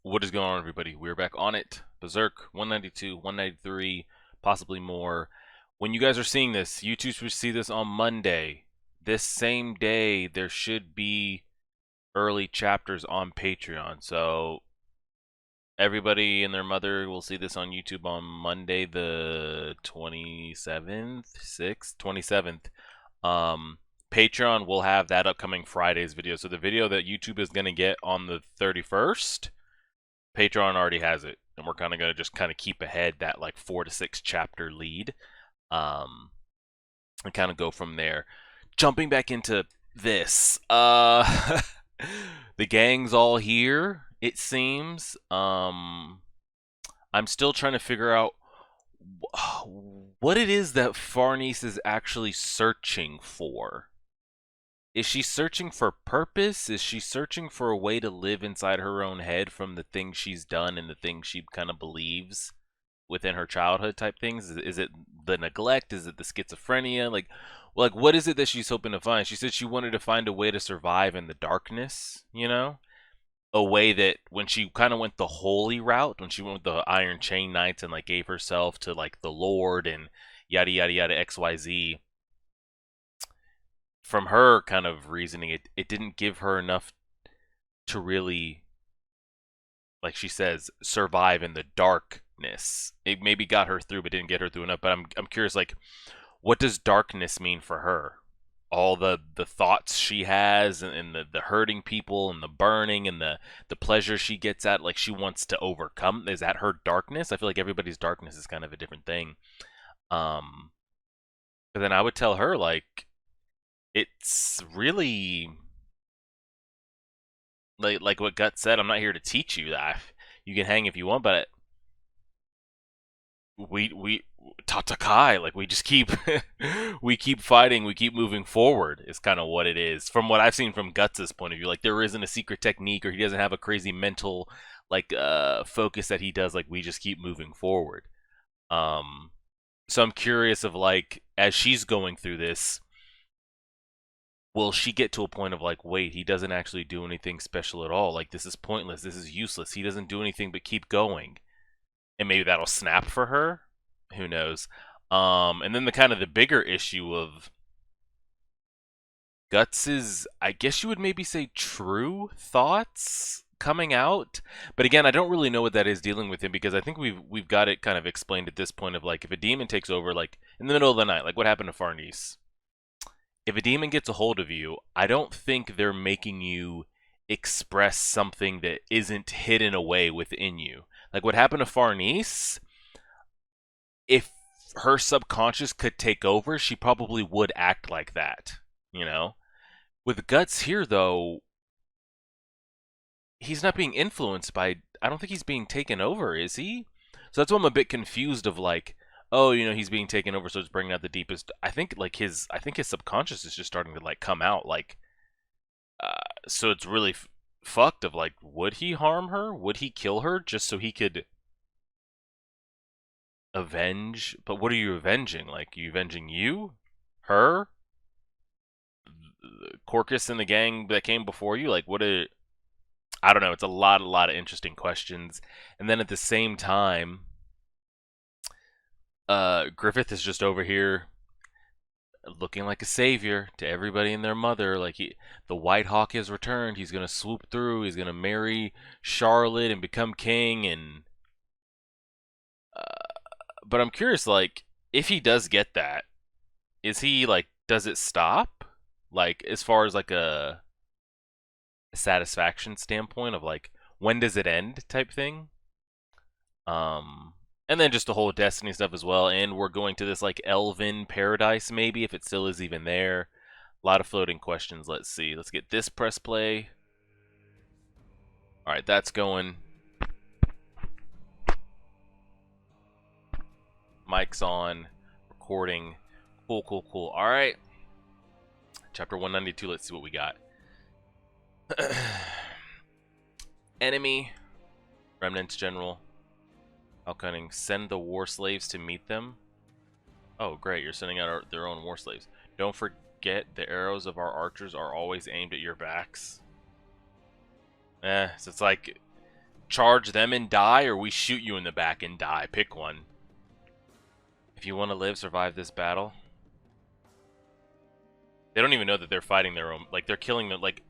What is going on, everybody? We're back on it. Berserk 192, 193, possibly more. When you guys are seeing this, YouTube should see this on Monday. This same day, there should be early chapters on Patreon. So everybody and their mother will see this on YouTube on Monday, the 27th, 6th, 27th. Patreon will have that upcoming Friday's video. So the video that YouTube is going to get on the 31st, Patreon already has it, and we're kind of going to just kind of keep ahead that like 4 to 6 chapter lead, and kind of go from there. Jumping back into this, the gang's all here, it seems. I'm still trying to figure out what it is that Farnice is actually searching for. Is she searching for purpose? Is she searching for a way to live inside her own head from the things she's done and the things she kind of believes within her childhood type things? Is it the neglect? Is it the schizophrenia? Like what is it that she's hoping to find? She said she wanted to find a way to survive in the darkness, you know? A way that when she kind of went the holy route, when she went with the Iron Chain Knights and like gave herself to like the Lord and yada yada yada XYZ, from her kind of reasoning, it didn't give her enough to really, like she says, survive in the darkness. It maybe got her through, but didn't get her through enough. But I'm curious, like, what does darkness mean for her? All the thoughts she has, and the hurting people, and the burning, and the pleasure she gets at, like she wants to overcome. Is that her darkness? I feel like everybody's darkness is kind of a different thing. But then I would tell her, like, it's really like what Gut said. I'm not here to teach you that. You can hang if you want, but we Tatakai, like we just keep we keep fighting, we keep moving forward is kind of what it is from what I've seen from Guts' point of view. Like there isn't a secret technique, or he doesn't have a crazy mental like focus that he does. Like we just keep moving forward. So I'm curious of like as she's going through this, will she get to a point of like, wait, he doesn't actually do anything special at all. Like this is pointless. This is useless. He doesn't do anything but keep going. And maybe that'll snap for her. Who knows? And then the kind of the bigger issue of Guts's, I guess you would maybe say true thoughts coming out. But again, I don't really know what that is dealing with him, because I think we've got it kind of explained at this point of like if a demon takes over like in the middle of the night, like what happened to Farnice. If a demon gets a hold of you, I don't think they're making you express something that isn't hidden away within you. Like what happened to Farnice, if her subconscious could take over, she probably would act like that, you know? With Guts here, though, he's not being influenced by. I don't think he's being taken over, is he? So that's why I'm a bit confused of like, oh, you know, he's being taken over, so it's bringing out the deepest. I think like I think his subconscious is just starting to like come out, like, so it's really fucked. Of like, would he harm her? Would he kill her just so he could avenge? But what are you avenging? Like, you avenging you, her, Corcus and the gang that came before you? Like, what a I don't know. It's a lot of interesting questions. And then at the same time, Griffith is just over here looking like a savior to everybody and their mother. Like the White Hawk has returned. He's gonna swoop through. He's gonna marry Charlotte and become king. And but I'm curious, like if he does get that, is he like, does it stop? Like as far as like a satisfaction standpoint of like when does it end type thing. Um, and then just the whole Destiny stuff as well. And we're going to this like Elven paradise, maybe, if it still is even there. A lot of floating questions. Let's see. Let's get this press play. All right, that's going. Mic's on. Recording. Cool, cool, cool. All right. Chapter 192. Let's see what we got. Enemy. Remnants General. How cunning. Send the war slaves to meet them. Oh, great. You're sending out their own war slaves. Don't forget the arrows of our archers are always aimed at your backs. So it's like charge them and die, or we shoot you in the back and die. Pick one. If you want to live, survive this battle. They don't even know that they're fighting their own. Like, they're killing them. Like,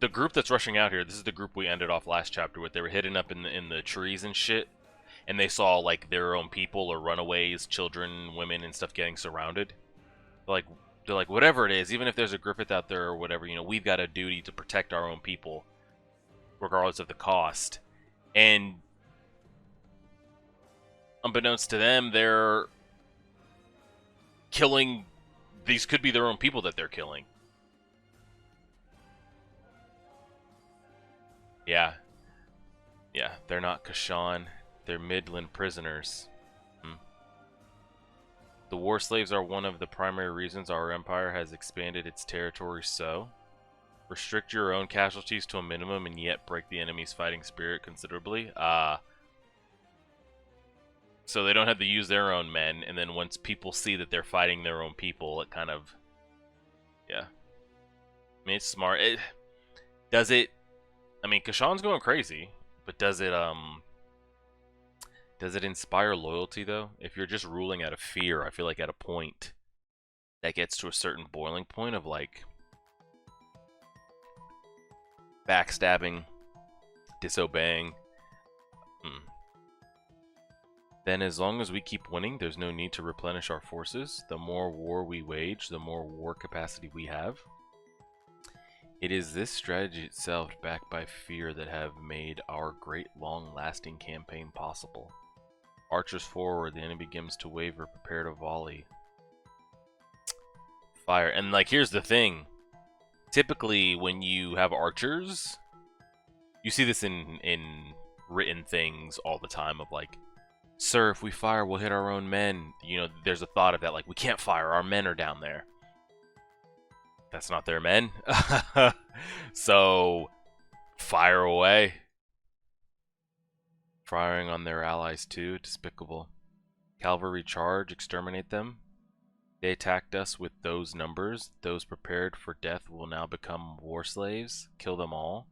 the group that's rushing out here, this is the group we ended off last chapter with. They were hidden up in the trees and shit. And they saw, like, their own people or runaways, children, women, and stuff getting surrounded. They're like, whatever it is, even if there's a Griffith out there or whatever, you know, we've got a duty to protect our own people, regardless of the cost. And unbeknownst to them, they're killing. These could be their own people that they're killing. Yeah. Yeah, they're not Kushan. They're Midland prisoners. The war slaves are one of the primary reasons our empire has expanded its territory so. Restrict your own casualties to a minimum and yet break the enemy's fighting spirit considerably. So they don't have to use their own men, and then once people see that they're fighting their own people, it kind of... Yeah. I mean, it's smart. Does it... I mean, Kushan's going crazy, but does it inspire loyalty, though? If you're just ruling out of fear, I feel like at a point that gets to a certain boiling point of, like, backstabbing, disobeying. Then as long as we keep winning, there's no need to replenish our forces. The more war we wage, the more war capacity we have. It is this strategy itself, backed by fear, that have made our great long-lasting campaign possible. Archers forward, the enemy begins to waver, prepare to volley. Fire. And, like, here's the thing. Typically, when you have archers, you see this in written things all the time of, like, sir, if we fire, we'll hit our own men. You know, there's a thought of that, like, we can't fire, our men are down there. That's not their men. So, fire away. Firing on their allies too, despicable. Cavalry charge, exterminate them. They attacked us with those numbers. Those prepared for death will now become war slaves. Kill them all.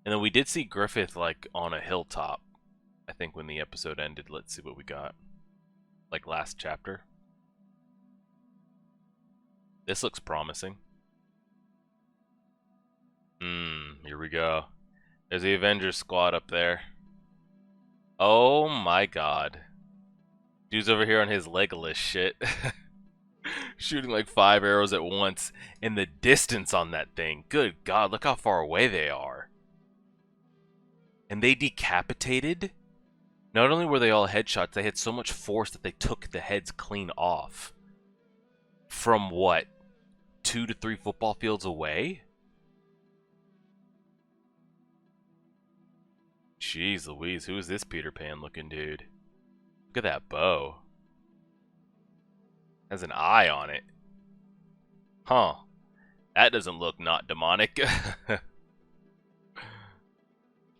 And then we did see Griffith, like, on a hilltop. I think when the episode ended. Let's see what we got. Like last chapter. This looks promising. Here we go. There's the Avengers squad up there. Oh my god. Dude's over here on his Legolas shit. Shooting like 5 arrows at once. And the distance on that thing. Good god, look how far away they are. And they decapitated? Not only were they all headshots, they had so much force that they took the heads clean off. From what? 2 to 3 football fields away? Jeez Louise, who is this Peter Pan looking dude? Look at that bow. Has an eye on it. Huh. That doesn't look not demonic.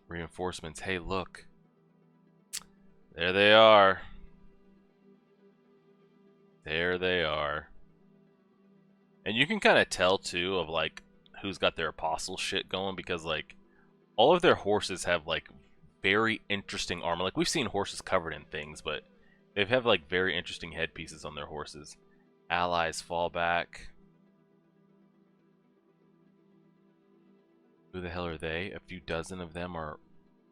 Reinforcements. Hey, look. There they are. There they are. And you can kind of tell, too, of, like, who's got their apostle shit going, because, like, all of their horses have, like, very interesting armor. Like, we've seen horses covered in things, but they have, like, very interesting headpieces on their horses. Allies fall back. Who the hell are they? A few dozen of them are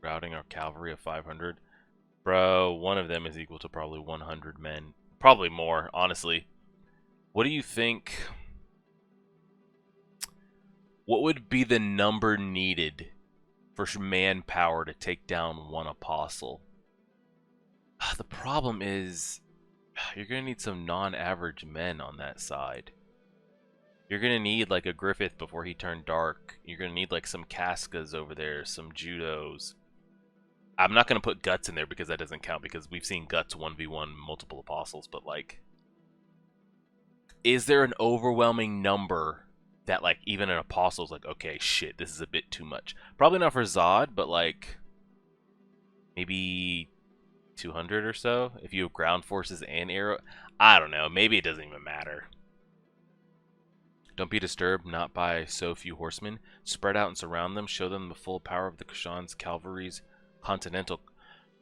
routing our cavalry of 500. Bro, one of them is equal to probably 100 men. Probably more, honestly. What do you think? What would be the number needed for manpower to take down one apostle? The problem is, you're going to need some non-average men on that side. You're going to need like a Griffith before he turned dark. You're going to need like some Cascas over there, some Judos. I'm not going to put Guts in there because that doesn't count, because we've seen Guts 1v1 multiple apostles, but like, is there an overwhelming number that like even an apostle's like, okay, shit, this is a bit too much? Probably not for Zod, but like maybe 200 or so if you have ground forces and arrow. I don't know, maybe it doesn't even matter. Don't be disturbed, not by so few horsemen. Spread out and surround them. Show them the full power of the Kushan's cavalry's continental...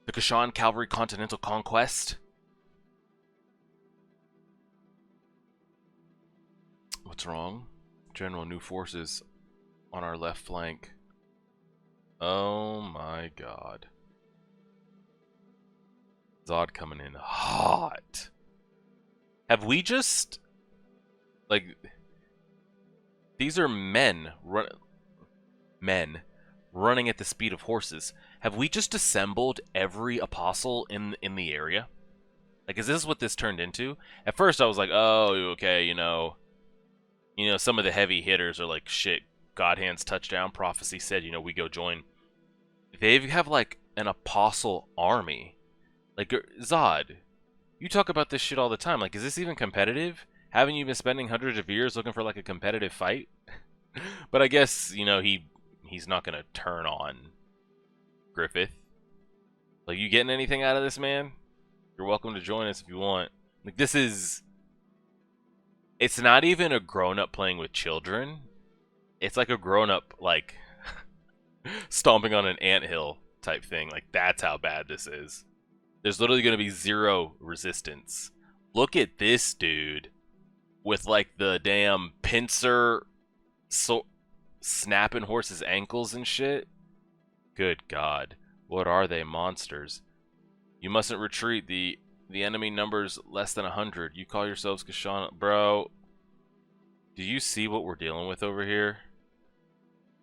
The Kushan cavalry continental conquest. What's wrong? General, new forces on our left flank. Oh my god. Zod coming in hot. Have we just... Like... These are men running at the speed of horses. Have we just assembled every apostle in the area? Like, is this what this turned into? At first I was like, oh, okay, you know, some of the heavy hitters are like, shit, God hands touchdown, prophecy said, we go join. They have like an apostle army. Like, Zod, you talk about this shit all the time. Like, is this even competitive? Haven't you been spending hundreds of years looking for like a competitive fight? But I guess, he's not gonna turn on Griffith. Like, you getting anything out of this, man? You're welcome to join us if you want. Like, this is... It's not even a grown-up playing with children. It's like a grown-up, like, stomping on an anthill type thing. Like, that's how bad this is. There's literally gonna be zero resistance. Look at this dude. With like the damn pincer snapping horses' ankles and shit. Good God. What are they? Monsters. You mustn't retreat. The enemy numbers less than 100. You call yourselves Kushan. Bro. Do you see what we're dealing with over here?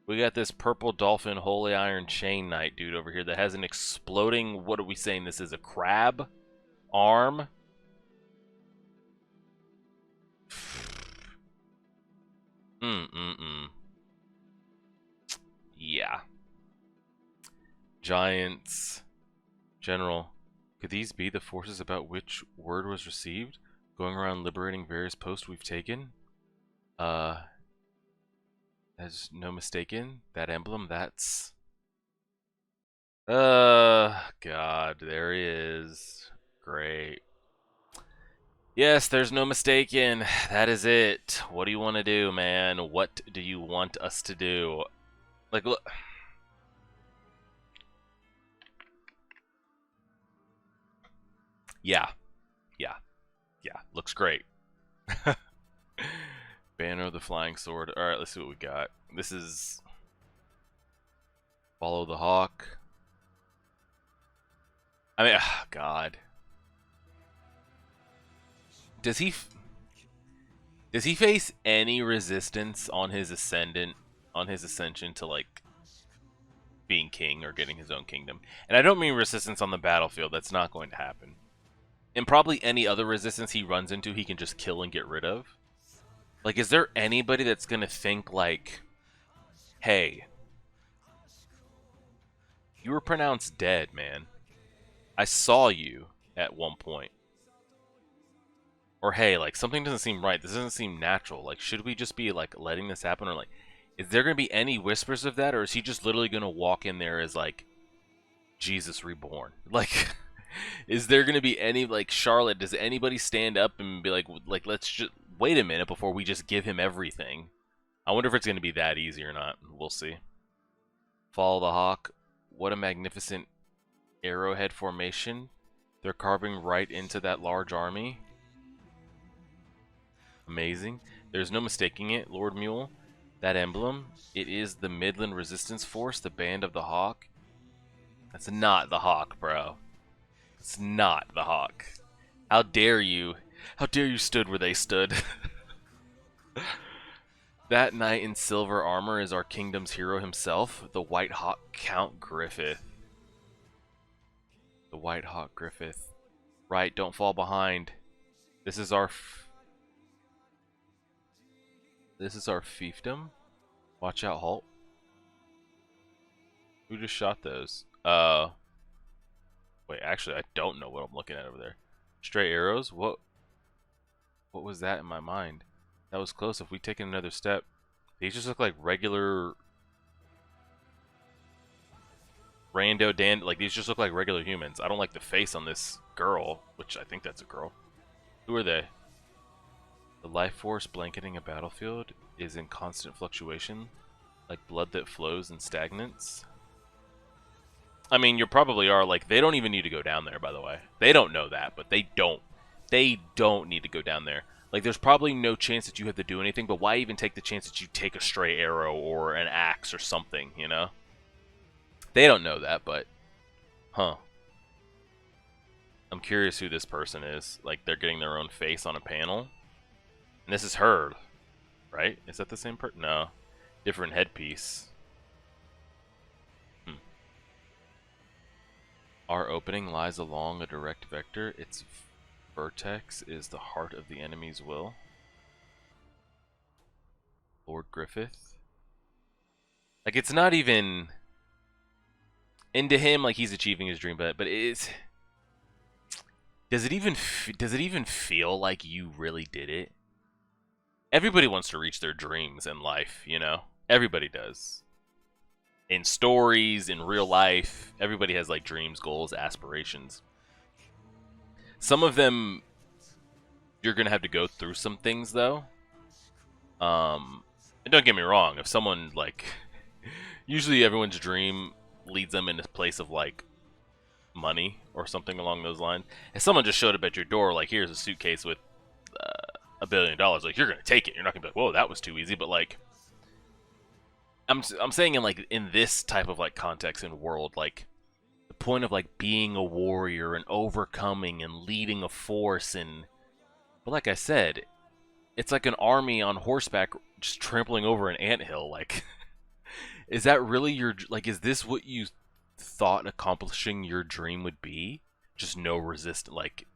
We got this purple dolphin holy iron chain knight dude over here that has an exploding, what are we saying this is, a crab arm? Yeah. Giants. General. Could these be the forces about which word was received? Going around liberating various posts we've taken? There's no mistaken. That emblem, that's... God, there he is. Great. Yes, there's no mistaken. That is it. What do you want to do, man? What do you want us to do? Like, look. Yeah. Looks great. Banner of the Flying Sword. Alright, let's see what we got. This is... Follow the Hawk. I mean, God. Does he face any resistance on his ascension to like being king or getting his own kingdom? And I don't mean resistance on the battlefield. That's not going to happen. And probably any other resistance he runs into, he can just kill and get rid of. Like, is there anybody that's gonna think like, hey, you were pronounced dead, man. I saw you at one point. Or hey, like, something doesn't seem right. This doesn't seem natural. Like, should we just be like letting this happen? Or like, is there gonna be any whispers of that? Or is he just literally gonna walk in there as like Jesus reborn? Like, is there gonna be any, like, Charlotte, does anybody stand up and be like let's just wait a minute before we just give him everything? I wonder if it's gonna be that easy or not. We'll see. Follow the Hawk. What a magnificent arrowhead formation. They're carving right into that large army. Amazing. There's no mistaking it, Lord Mule. That emblem, it is the Midland Resistance Force, the Band of the Hawk. That's not the Hawk, bro. It's not the Hawk. How dare you? How dare you stood where they stood? That knight in silver armor is our kingdom's hero himself, the White Hawk Count Griffith. The White Hawk Griffith. Right, don't fall behind. This is our fiefdom. Watch out, halt. Who just shot those? Wait, actually, I don't know what I'm looking at over there. Stray arrows? What was that in my mind? That was close. If we take another step, these just look like regular like these just look like regular humans. I don't like the face on this girl, which I think that's a girl. Who are they? The life force blanketing a battlefield. is in constant fluctuation, like blood that flows and stagnates. I mean, you probably are. Like, they don't even need to go down there, by the way. They don't know that, but they don't. They don't need to go down there. Like, there's probably no chance that you have to do anything, but why even take the chance that you take a stray arrow or an axe or something, you know? They don't know that, but... Huh. I'm curious who this person is. Like, they're getting their own face on a panel. And this is her, right? Is that the same person? No. Different headpiece. Our opening lies along a direct vector. Its vertex is the heart of the enemy's will. Lord Griffith. Like, it's not even... into him, like, he's achieving his dream, but it's... Does it even feel like you really did it? Everybody wants to reach their dreams in life, you know? Everybody does. In stories, in real life, everybody has, like, dreams, goals, aspirations. Some of them, you're going to have to go through some things, though. And don't get me wrong, if someone, like... usually everyone's dream leads them in a place of, like, money or something along those lines. If someone just showed up at your door, like, here's a suitcase with $1 billion, like, you're gonna take it. You're not gonna be like, whoa, that was too easy. But, like, I'm saying in, like, in this type of, like, context and world, like, the point of, like, being a warrior and overcoming and leading a force, and but like I said, it's like an army on horseback just trampling over an anthill. Like, is that really your, like, is this what you thought accomplishing your dream would be? Just no resistance. Like,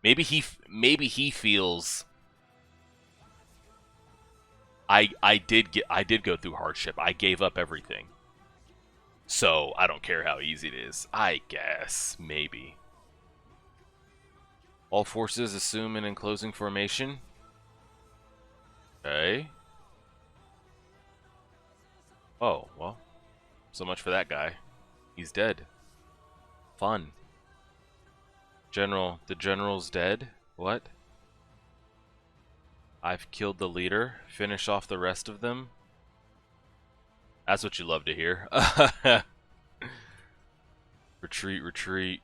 maybe he feels I did go through hardship. I gave up everything, so I don't care how easy it is. I guess maybe. All forces assume an enclosing formation. Okay. Oh, well. So much for that guy. He's dead. Fun. General, the general's dead? What? I've killed the leader. Finish off the rest of them? That's what you love to hear. Retreat, retreat.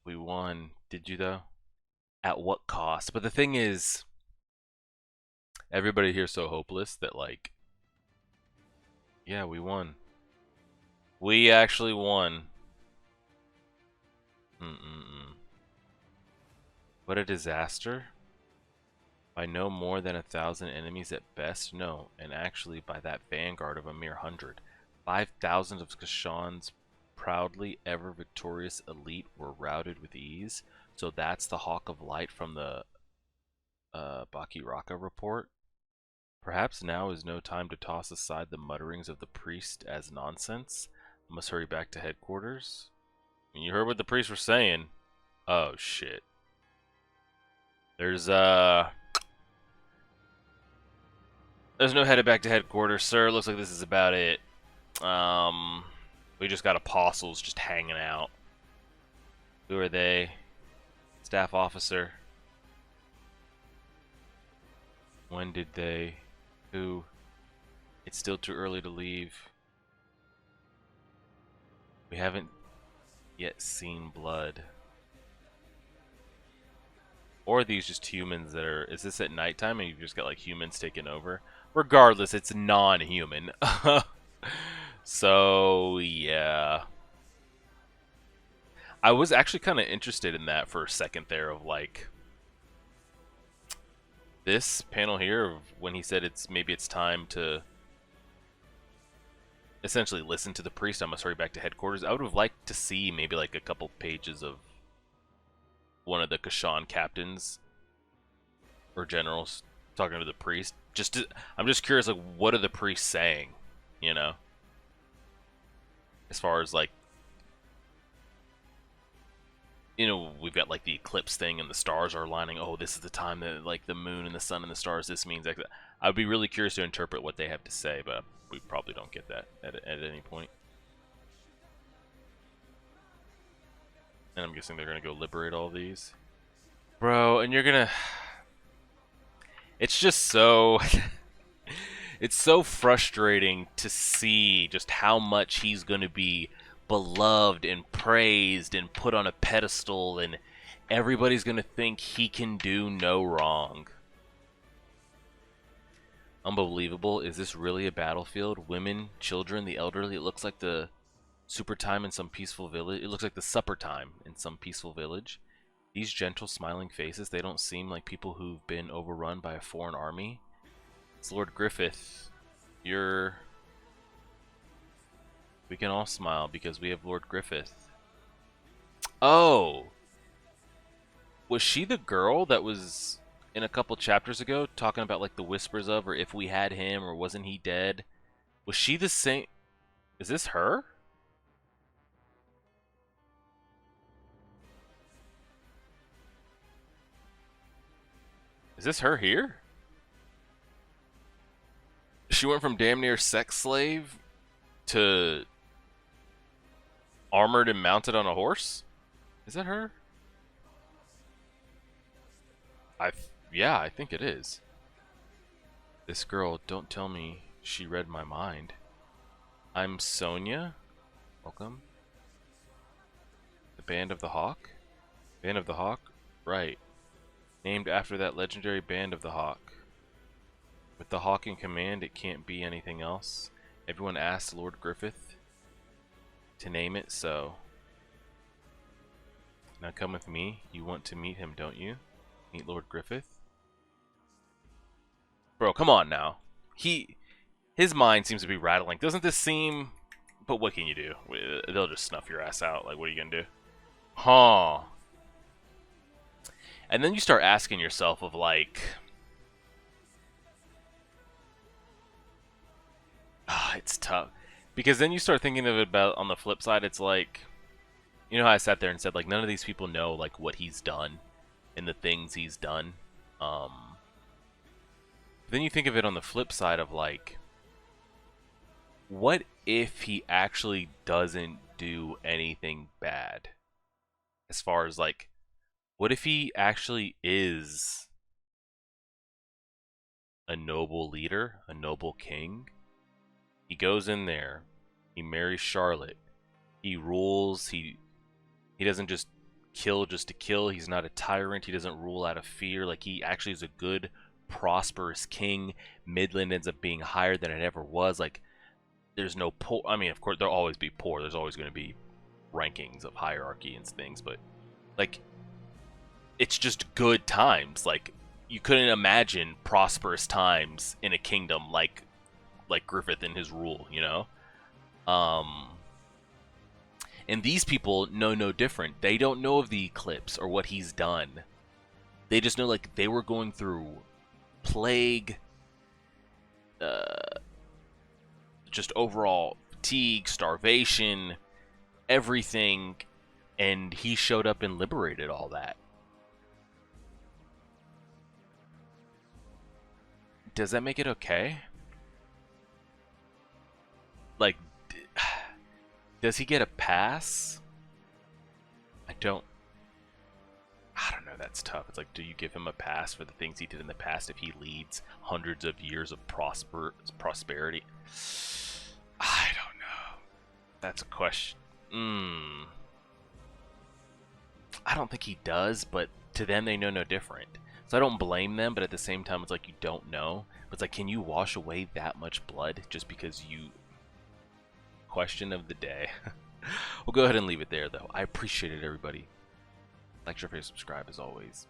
We won. Did you, though? At what cost? But the thing is, everybody here's so hopeless that, like, yeah, we won. We actually won. What a disaster. By no more than 1,000 enemies at best? No, and actually by that vanguard of a mere 100. 5,000 of Kushan's proudly ever victorious elite were routed with ease. So that's the Hawk of Light from the Bakiraka report. Perhaps now is no time to toss aside the mutterings of the priest as nonsense. I must hurry back to headquarters. You heard what the priests were saying. Oh shit. There's no headed back to headquarters, sir. Looks like this is about it. We just got apostles just hanging out. Who are they? Staff officer. When did they? Who? It's still too early to leave. We haven't yet seen blood. Or are these just humans that are... Is this at nighttime and you've just got, like, humans taking over? Regardless, it's non-human. So, yeah. I was actually kind of interested in that for a second there of, like... This panel here of when he said maybe it's time to essentially listen to the priest. I must hurry back to headquarters. I would have liked to see maybe like a couple pages of one of the Kushan captains or generals talking to the priest. I'm just curious, like, what are the priests saying, you know? As far as, like, you know, we've got, like, the eclipse thing and the stars are aligning. Oh, this is the time that, like, the moon and the sun and the stars, this means that. I would be really curious to interpret what they have to say, but we probably don't get that at any point. And I'm guessing they're going to go liberate all these. Bro, and you're going to... It's just so it's so frustrating to see just how much he's going to be beloved and praised and put on a pedestal, and everybody's going to think he can do no wrong. Unbelievable. Is this really a battlefield? Women, children, the elderly. It looks like the super time in some peaceful village. It looks like the supper time in some peaceful village. These gentle, smiling faces, they don't seem like people who've been overrun by a foreign army. It's Lord Griffith. You're... We can all smile because we have Lord Griffith. Oh! Was she the girl that was in a couple chapters ago talking about like the whispers of, or if we had him, or wasn't he dead? Was she the same? Is this her? Is this her here? She went from damn near sex slave to armored and mounted on a horse? Is that her? Yeah, I think it is. This girl, don't tell me she read my mind. I'm Sonia. Welcome. The Band of the Hawk? Band of the Hawk? Right. Named after that legendary Band of the Hawk. With the Hawk in command, it can't be anything else. Everyone asked Lord Griffith to name it, so... Now come with me. You want to meet him, don't you? Meet Lord Griffith? Bro, come on now. His mind seems to be rattling. Doesn't this seem... But what can you do? They'll just snuff your ass out. Like, what are you gonna do? Huh. And then you start asking yourself of, like... it's tough. Because then you start thinking of it about, on the flip side, it's like... You know how I sat there and said, like, none of these people know, like, what he's done and the things he's done. Then you think of it on the flip side of, like, what if he actually doesn't do anything bad? As far as, like, what if he actually is a noble leader, a noble king? He goes in there, he marries Charlotte, he rules, he doesn't just kill just to kill, he's not a tyrant, he doesn't rule out of fear, like he actually is a good, prosperous king. Midland ends up being higher than it ever was. Like, there's no poor, I mean, of course, there'll always be poor, there's always going to be rankings of hierarchy and things, but, like, it's just good times. Like, you couldn't imagine prosperous times in a kingdom like Griffith and his rule, you know? And these people know no different. They don't know of the eclipse or what he's done. They just know, like, they were going through plague, just overall fatigue, starvation, everything, and he showed up and liberated all that. Does that make it okay? Like, does he get a pass? I don't know, that's tough. It's like, do you give him a pass for the things he did in the past if he leads hundreds of years of prosperity? I don't know. That's a question. I don't think he does, but to them, they know no different. So I don't blame them, but at the same time, it's like, you don't know. But it's like, can you wash away that much blood just because you... Question of the day. We'll go ahead and leave it there, though. I appreciate it, everybody. Like, share, favorite, subscribe, as always.